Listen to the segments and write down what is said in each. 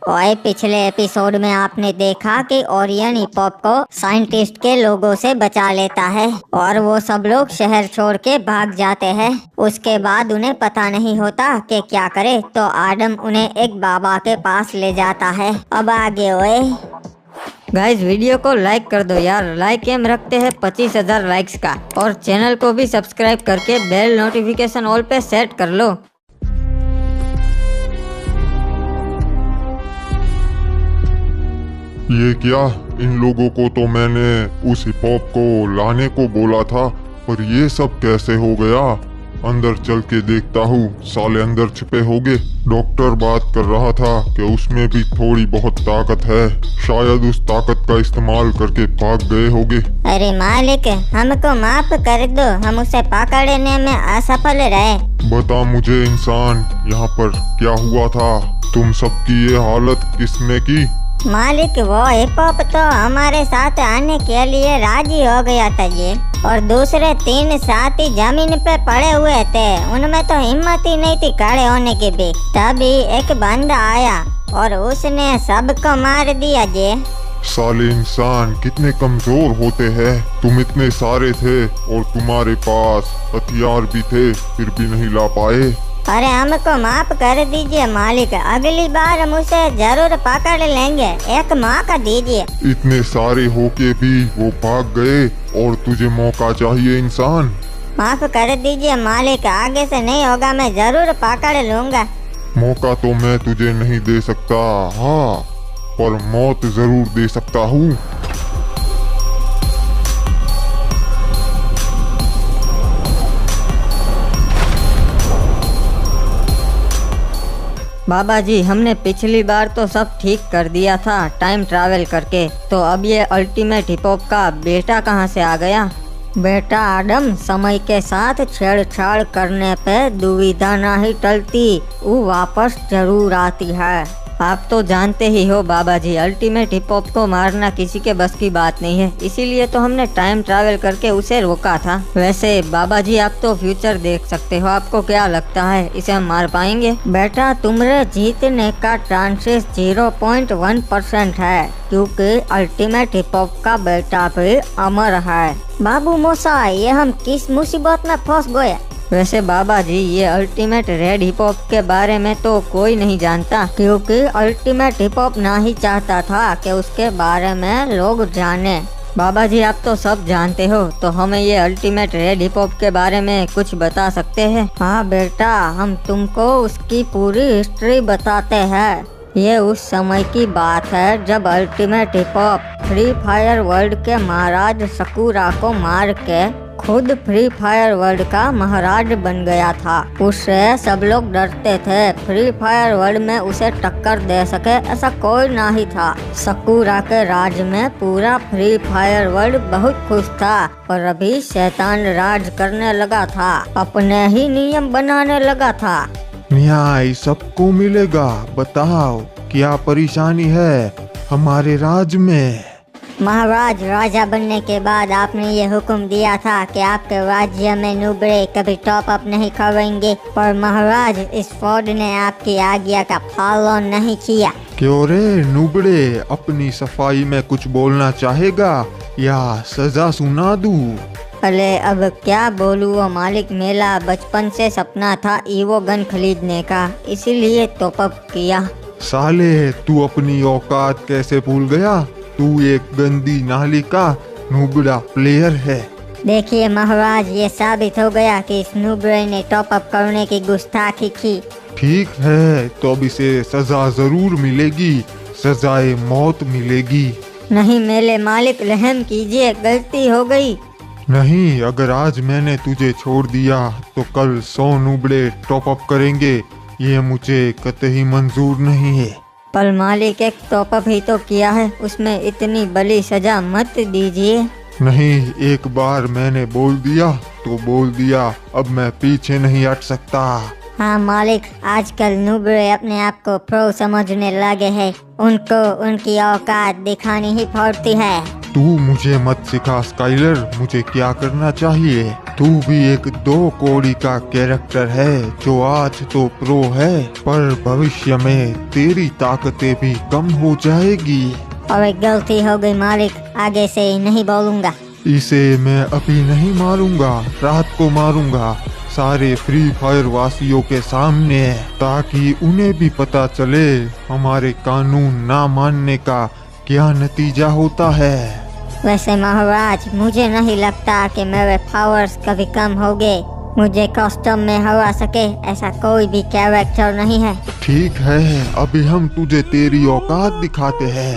ओए, पिछले एपिसोड में आपने देखा कि ओरियन हिप हॉप को साइंटिस्ट के लोगों से बचा लेता है और वो सब लोग शहर छोड़ के भाग जाते हैं। उसके बाद उन्हें पता नहीं होता कि क्या करे, तो आदम उन्हें एक बाबा के पास ले जाता है। अब आगे ओए। गाइस, वीडियो को लाइक कर दो यार। लाइक एम रखते हैं 25,000 लाइक्स का, और चैनल को भी सब्सक्राइब करके बेल नोटिफिकेशन ऑल पे सेट कर लो। ये क्या? इन लोगों को तो मैंने उस हिप हॉप को लाने को बोला था, पर ये सब कैसे हो गया? अंदर चल के देखता हूँ, साले अंदर छिपे होंगे। डॉक्टर बात कर रहा था कि उसमें भी थोड़ी बहुत ताकत है, शायद उस ताकत का इस्तेमाल करके भाग गए होंगे। अरे मालिक, हमको माफ कर दो, हम उसे पकड़ने में असफल रहे। बता मुझे इंसान, यहाँ पर क्या हुआ था? तुम सबकी ये हालत किसने की? मालिक, वो हिप हॉप तो हमारे साथ आने के लिए राजी हो गया था ये, और दूसरे 3 साथी जमीन पे पड़े हुए थे। उनमें तो हिम्मत ही नहीं थी खड़े होने की भी। तभी एक बंदा आया और उसने सबको मार दिया जे। साले इंसान कितने कमजोर होते हैं। तुम इतने सारे थे और तुम्हारे पास हथियार भी थे, फिर भी नहीं ला पाए। अरे हमको माफ कर दीजिए मालिक, अगली बार हम उसे जरूर पकड़ लेंगे, एक मौका दीजिए। इतने सारे होके भी वो भाग गए और तुझे मौका चाहिए इंसान? माफ कर दीजिए मालिक, आगे से नहीं होगा, मैं जरूर पकड़ लूंगा। मौका तो मैं तुझे नहीं दे सकता, हाँ, पर मौत जरूर दे सकता हूँ। बाबा जी, हमने पिछली बार तो सब ठीक कर दिया था टाइम ट्रैवल करके, तो अब ये अल्टीमेट हिप हॉप का बेटा कहाँ से आ गया? बेटा आदम, समय के साथ छेड़छाड़ करने पे दुविधा नहीं टलती, वो वापस जरूर आती है। आप तो जानते ही हो बाबा जी, अल्टीमेट हिप हॉप को मारना किसी के बस की बात नहीं है, इसीलिए तो हमने टाइम ट्रैवल करके उसे रोका था। वैसे बाबा जी, आप तो फ्यूचर देख सकते हो, आपको क्या लगता है इसे हम मार पाएंगे? बेटा, तुम्हारे जीतने का चांसेस 0.1% है, क्योंकि अल्टीमेट हिप हॉप का बेटा भी अमर है। बाबू मोसा, ये हम किस मुसीबत में फंस गए? वैसे बाबा जी, ये अल्टीमेट रेड हिप हॉप के बारे में तो कोई नहीं जानता, क्योंकि अल्टीमेट हिप हॉप ना ही चाहता था कि उसके बारे में लोग जाने। बाबा जी, आप तो सब जानते हो, तो हमें ये अल्टीमेट रेड हिप हॉप के बारे में कुछ बता सकते हैं? हाँ बेटा, हम तुमको उसकी पूरी हिस्ट्री बताते हैं। ये उस समय की बात है जब ultimate hip hop free fire world के महाराज सकूरा को मार के खुद फ्री फायर वर्ल्ड का महाराज बन गया था। उससे सब लोग डरते थे, फ्री फायर वर्ल्ड में उसे टक्कर दे सके ऐसा कोई नहीं था। सकूरा के राज में पूरा फ्री फायर वर्ल्ड बहुत खुश था, और अभी शैतान राज करने लगा था, अपने ही नियम बनाने लगा था। न्याय सबको मिलेगा, बताओ क्या परेशानी है हमारे राज में? महाराज, राजा बनने के बाद आपने ये हुक्म दिया था कि आपके राज्य में नुबड़े कभी टॉप अप नहीं करेंगे, पर महाराज, इस फोर्ड ने आपकी आज्ञा का पालन नहीं किया। क्यों रे नुबड़े, अपनी सफाई में कुछ बोलना चाहेगा या सजा सुना दूं? अरे अब क्या बोलूं, वो मालिक, मेरा बचपन से सपना था ईवो गन खरीदने का, इसीलिए टॉप अप किया। साले, तू अपनी औकात कैसे भूल गया? तू एक गंदी नाली का नुबड़ा प्लेयर है। देखिए महाराज, ये साबित हो गया कि इस नुबड़े ने टॉप अप करने की गुस्ताखी की। ठीक है, तो अब इसे सजा जरूर मिलेगी, सजाए मौत मिलेगी। नहीं मेरे मालिक, रहम कीजिए, गलती हो गई। नहीं, अगर आज मैंने तुझे छोड़ दिया तो कल 100 नुबड़े टॉप अप करेंगे, ये मुझे कतई मंजूर नहीं है। पर मालिक, एक टॉप अप ही तो किया है, उसमें इतनी बड़ी सजा मत दीजिए। नहीं, एक बार मैंने बोल दिया तो बोल दिया, अब मैं पीछे नहीं हट सकता। हाँ मालिक, आजकल नुबड़े अपने आप को प्रो समझने लगे हैं, उनको उनकी औकात दिखानी ही पड़ती है। तू मुझे मत सिखा स्काइलर, मुझे क्या करना चाहिए। तू भी एक 2 कौड़ी का कैरेक्टर है जो आज तो प्रो है, पर भविष्य में तेरी ताकतें भी कम हो जाएगी। और एक गलती हो गई मालिक, आगे से नहीं बोलूँगा। इसे मैं अभी नहीं मारूंगा, रात को मारूंगा सारे फ्री फायर वासियों के सामने, ताकि उन्हें भी पता चले हमारे कानून ना मानने का क्या नतीजा होता है। वैसे महाराज, मुझे नहीं लगता कि मेरे पावर्स कभी कम होंगे। मुझे कस्टम में हरा सके ऐसा कोई भी कैरेक्टर नहीं है। ठीक है, अभी हम तुझे तेरी औकात दिखाते हैं।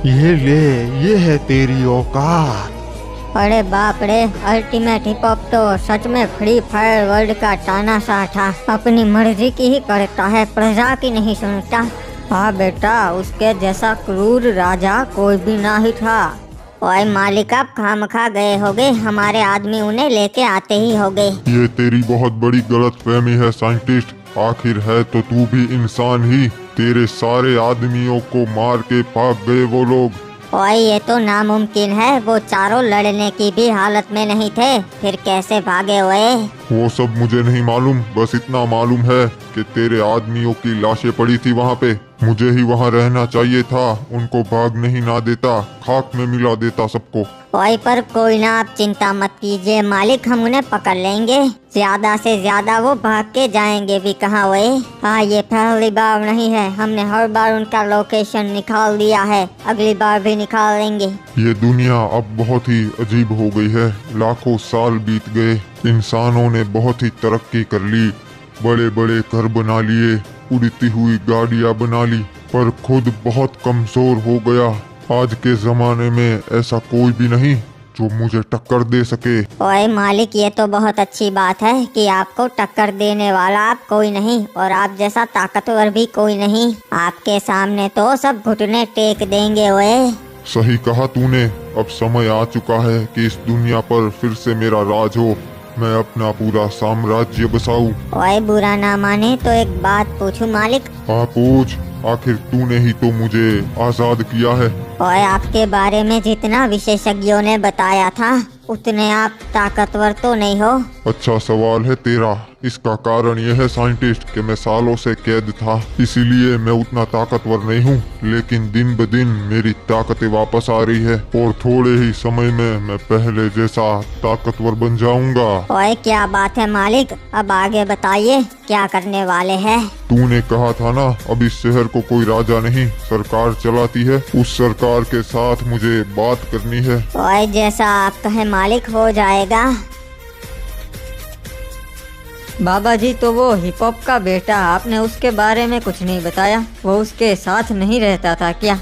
ये ले, ये है तेरी औकात। अरे बाप रे, अल्टीमेट हिप हॉप तो सच में फ्री फायर वर्ल्ड का तानाशाह था। अपनी मर्जी की ही करता है, प्रजा की नहीं सुनता। हाँ बेटा, उसके जैसा क्रूर राजा कोई भी नहीं था। ओए मालिक, आप खामखा गए होगे, हमारे आदमी उन्हें लेके आते ही होगे। ये तेरी बहुत बड़ी गलतफहमी है साइंटिस्ट। आखिर है तो तू भी इंसान ही। तेरे सारे आदमियों को मार के भाग गए वो लोग। ओए ये तो नामुमकिन है, वो चारों लड़ने की भी हालत में नहीं थे, फिर कैसे भागे हुए? वो सब मुझे नहीं मालूम, बस इतना मालूम है कि तेरे आदमियों की लाशें पड़ी थी वहाँ पे। मुझे ही वहाँ रहना चाहिए था, उनको भाग नहीं ना देता, खाक में मिला देता सबको। ओए पर कोई ना, आप चिंता मत कीजिए मालिक, हम उन्हें पकड़ लेंगे। ज्यादा से ज्यादा वो भाग के जाएंगे भी कहाँ हुए। हाँ, ये पहली बार नहीं है, हमने हर बार उनका लोकेशन निकाल दिया है, अगली बार भी निकाल लेंगे। ये दुनिया अब बहुत ही अजीब हो गई है। लाखों साल बीत गए, इंसानों ने बहुत ही तरक्की कर ली, बड़े बड़े घर बना लिए, उड़ती हुई गाड़ियाँ बना ली, पर खुद बहुत कमजोर हो गया। आज के जमाने में ऐसा कोई भी नहीं जो मुझे टक्कर दे सके। ओए मालिक, ये तो बहुत अच्छी बात है कि आपको टक्कर देने वाला आप कोई नहीं, और आप जैसा ताकतवर भी कोई नहीं। आपके सामने तो सब घुटने टेक देंगे। ओए सही कहा तूने, अब समय आ चुका है कि इस दुनिया पर फिर से मेरा राज हो, मैं अपना पूरा साम्राज्य बसाऊं। ओए बुरा ना माने तो एक बात पूछूं मालिक? हाँ पूछ, आखिर तूने ही तो मुझे आजाद किया है। ओए आपके बारे में जितना विशेषज्ञों ने बताया था उतने आप ताकतवर तो नहीं हो। अच्छा सवाल है तेरा। इसका कारण यह है साइंटिस्ट कि मैं सालों से कैद था, इसीलिए मैं उतना ताकतवर नहीं हूँ। लेकिन दिन ब दिन मेरी ताकतें वापस आ रही है और थोड़े ही समय में मैं पहले जैसा ताकतवर बन जाऊंगा। ओए क्या बात है मालिक, अब आगे बताइए क्या करने वाले हैं? तूने कहा था ना, अब इस शहर को कोई राजा नहीं सरकार चलाती है, उस सरकार के साथ मुझे बात करनी है। ओए जैसा आप कहे मालिक, हो जाएगा। बाबा जी, तो वो हिप हॉप का बेटा, आपने उसके बारे में कुछ नहीं बताया। वो उसके साथ नहीं रहता था क्या?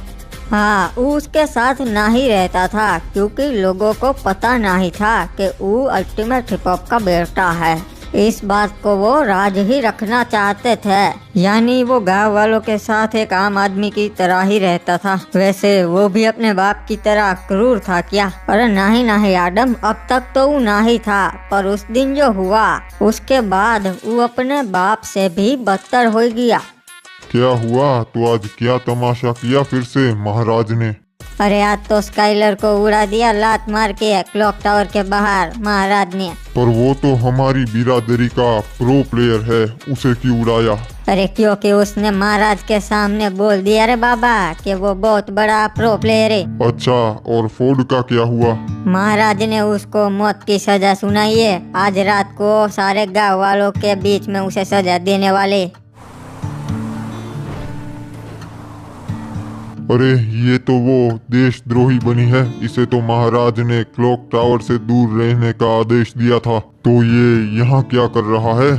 हाँ, वो उसके साथ ना ही रहता था क्योंकि लोगों को पता नहीं था कि वो अल्टीमेट हिप हॉप का बेटा है। इस बात को वो राज ही रखना चाहते थे, यानी वो गांव वालों के साथ एक आम आदमी की तरह ही रहता था। वैसे वो भी अपने बाप की तरह क्रूर था क्या? अरे नहीं आदम, अब तक तो वो नहीं था, पर उस दिन जो हुआ उसके बाद वो अपने बाप से भी बदतर हो गया। क्या हुआ? तो आज क्या तमाशा किया फिर से महाराज ने? अरे आज तो स्काइलर को उड़ा दिया लात मार के क्लॉक टावर के बाहर महाराज ने। पर वो तो हमारी बिरादरी का प्रो प्लेयर है, उसे क्यों उड़ाया? अरे क्योंकि उसने महाराज के सामने बोल दिया रे बाबा कि वो बहुत बड़ा प्रो प्लेयर है। अच्छा, और फोर्ड का क्या हुआ? महाराज ने उसको मौत की सजा सुनाई है। आज रात को सारे गाँव वालों के बीच में उसे सजा देने वाले। अरे ये तो वो देशद्रोही बनी है, इसे तो महाराज ने क्लॉक टावर से दूर रहने का आदेश दिया था, तो ये यहाँ क्या कर रहा है?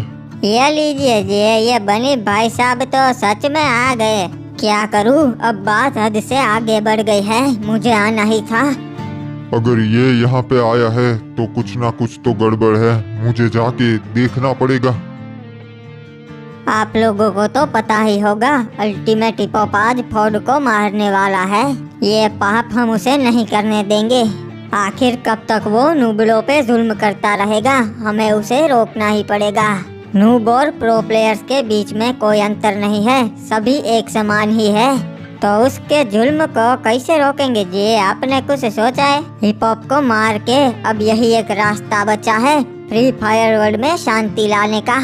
ये लीजिए जी, ये बनी भाई साहब तो सच में आ गए। क्या करूँ, अब बात हद से आगे बढ़ गई है, मुझे आना ही था। अगर ये यहाँ पे आया है तो कुछ ना कुछ तो गड़बड़ है, मुझे जाके देखना पड़ेगा। आप लोगों को तो पता ही होगा, अल्टीमेट हिप हॉप आज फोर्ड को मारने वाला है। ये पाप हम उसे नहीं करने देंगे। आखिर कब तक वो नूबड़ों पे जुल्म करता रहेगा, हमें उसे रोकना ही पड़ेगा। नूब और प्रो प्लेयर्स के बीच में कोई अंतर नहीं है, सभी एक समान ही है। तो उसके जुल्म को कैसे रोकेंगे जी? आपने कुछ सोचा है? हिप हॉप को मार के अब यही एक रास्ता बचा है फ्री फायर वर्ल्ड में शांति लाने का।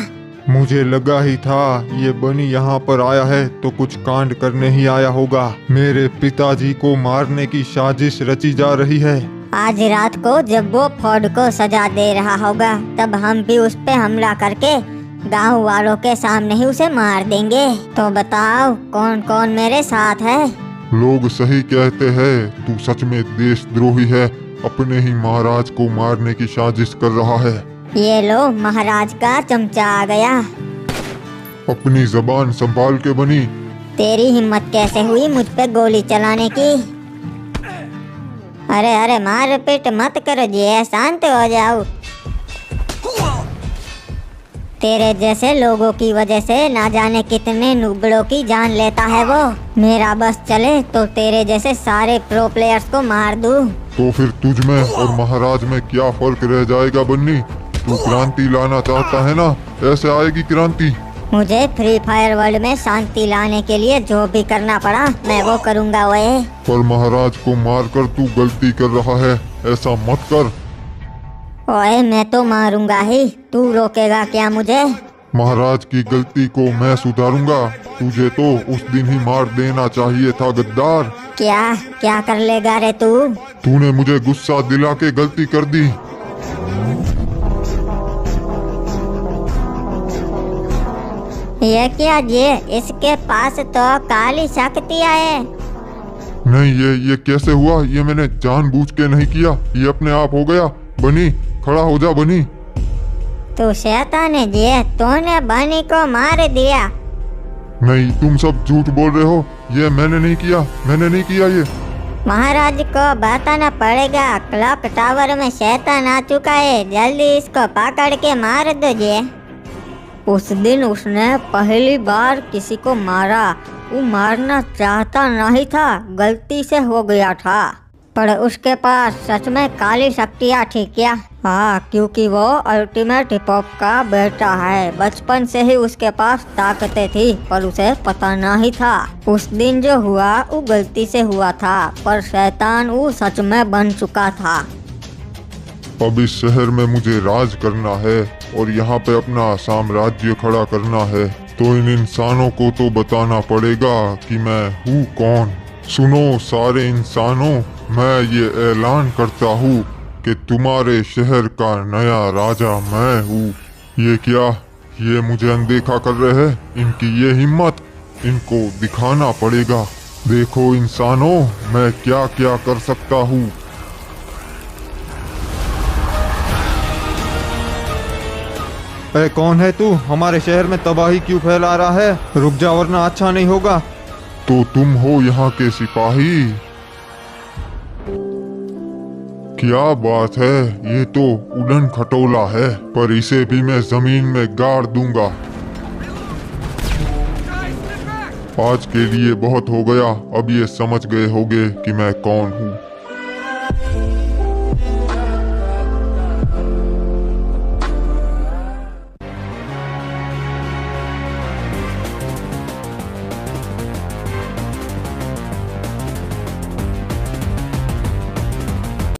मुझे लगा ही था ये बनी यहाँ पर आया है तो कुछ कांड करने ही आया होगा। मेरे पिताजी को मारने की साजिश रची जा रही है। आज रात को जब वो फोर्ड को सजा दे रहा होगा तब हम भी उस पे हमला करके गांव वालों के सामने ही उसे मार देंगे। तो बताओ कौन कौन मेरे साथ है? लोग सही कहते हैं, तू सच में देशद्रोही है, अपने ही महाराज को मारने की साजिश कर रहा है। ये लो, महाराज का चमचा आ गया। अपनी जबान संभाल के बनी। तेरी हिम्मत कैसे हुई मुझ पे गोली चलाने की? अरे अरे मार पीट मत करो जी, शांत हो जाओ। तेरे जैसे लोगों की वजह से ना जाने कितने नुबड़ों की जान लेता है वो। मेरा बस चले तो तेरे जैसे सारे प्रो प्लेयर्स को मार दूं। तो फिर तुझ में और महाराज में क्या फर्क रह जाएगा बन्नी? तू क्रांति लाना चाहता है ना, ऐसे आएगी क्रांति। मुझे फ्री फायर वर्ल्ड में शांति लाने के लिए जो भी करना पड़ा मैं वो करूँगा। वो पर महाराज को मारकर तू गलती कर रहा है, ऐसा मत कर। ओए मैं तो मारूंगा ही, तू रोकेगा क्या मुझे? महाराज की गलती को मैं सुधारूंगा, तुझे तो उस दिन ही मार देना चाहिए था गद्दार। क्या क्या कर लेगा रे तू? तूने मुझे गुस्सा दिला के गलती कर दी। ये क्या ये? इसके पास तो काली शक्तियाँ है। नहीं, ये कैसे हुआ? ये मैंने जानबूझ के नहीं किया, ये अपने आप हो गया। बनी खड़ा हो जा बनी। तू शैतान है जी, तूने बनी को मार दिया। नहीं, तुम सब झूठ बोल रहे हो, ये मैंने नहीं किया, मैंने नहीं किया ये। महाराज को बताना पड़ेगा, क्लॉक टावर में शैतान आ चुका है, जल्दी इसको पकड़ के मार दो जी। उस दिन उसने पहली बार किसी को मारा, वो मारना चाहता नहीं था, गलती से हो गया था। पर उसके पास सच में काली शक्तियाँ थी क्या? हाँ, क्योंकि वो अल्टीमेट हिप हॉप का बेटा है। बचपन से ही उसके पास ताकतें थी पर उसे पता नहीं था। उस दिन जो हुआ वो गलती से हुआ था, पर शैतान वो सच में बन चुका था। अब इस शहर में मुझे राज करना है और यहाँ पे अपना साम्राज्य खड़ा करना है, तो इन इंसानों को तो बताना पड़ेगा कि मैं हूँ कौन। सुनो सारे इंसानों, मैं ये ऐलान करता हूँ कि तुम्हारे शहर का नया राजा मैं हूँ। ये क्या, ये मुझे अनदेखा कर रहे हैं? इनकी ये हिम्मत, इनको दिखाना पड़ेगा। देखो इंसानों, मैं क्या क्या कर सकता हूँ। अरे कौन है तू? हमारे शहर में तबाही क्यों फैला रहा है? रुक जा वरना अच्छा नहीं होगा। तो तुम हो यहाँ के सिपाही? क्या बात है, ये तो उड़न खटोला है, पर इसे भी मैं जमीन में गाड़ दूंगा। आज के लिए बहुत हो गया, अब ये समझ गए होंगे कि मैं कौन हूँ।